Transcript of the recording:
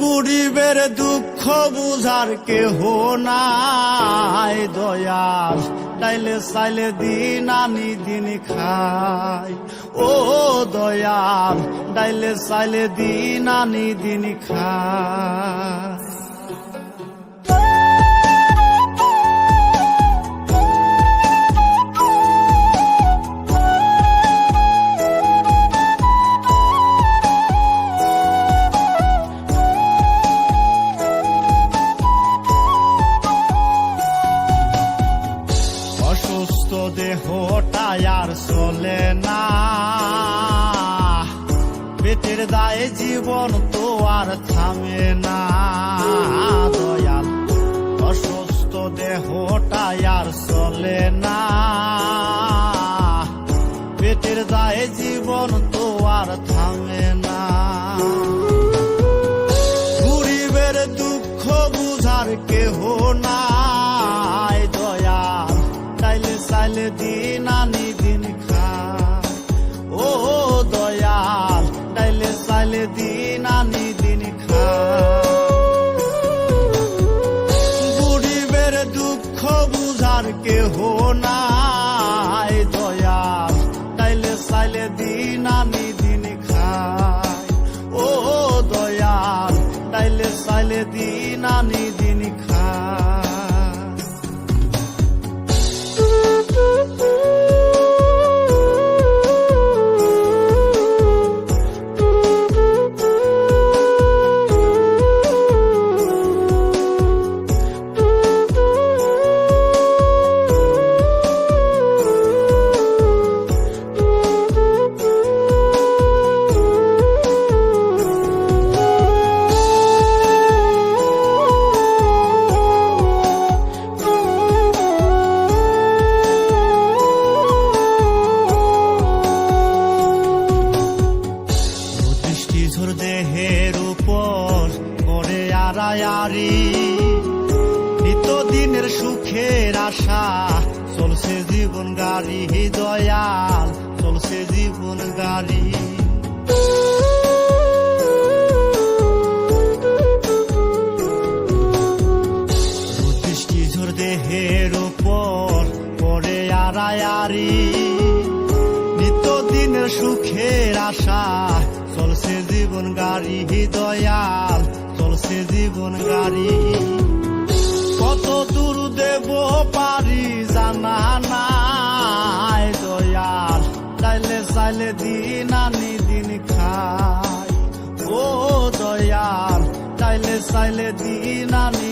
গরিবের দুঃখ বুঝার কেহ নাই দয়াল, তাইলে চাইলে দিন আনি দিন খাই। ও দয়াল, তাইলে চাইলে দিন আনি দিন খাই। অসুস্থ দেহটাই আর চলে না, পেটের দায়ে জীবন তো আর থামে না দয়াল। অসুস্থ দেহটাই আর চলে না, পেটের দায়ে জীবন তো আর থামে না। গরিবের দুঃখ বুঝার কেহ নাই দয়াল, তাইলে চাইলে দিন আনি দিন খাই। ও দয়াল, তাইলে চাইলে দিন আনি দিন খাই। গরিবের দুঃখ বুঝার কেহ নাই দয়াল, তাইলে চাইলে দিন আনি দিন খাই। ও দয়াল, তাইলে চাইলে দিন আনি দিন খাই। দেহের উপর করে আড়ায়ারি, নিত্যদিনের সুখের আশা চলছে জীবন গাড়ি দয়াল, চলছে জীবন গাড়ি। দৃষ্টিঝোর দেহের উপর করে আড়ায়ারি, নিত্যদিনের সুখের আশা চলছে জীবন গাড়ি দয়াল, চলছে জীবন গাড়ি। কত দূর দেব পারি জানা নাই দয়াল, তাইলে চাইলে দিন আনি দিন খাই। ও দয়াল, তাইলে চাইলে দিন আনি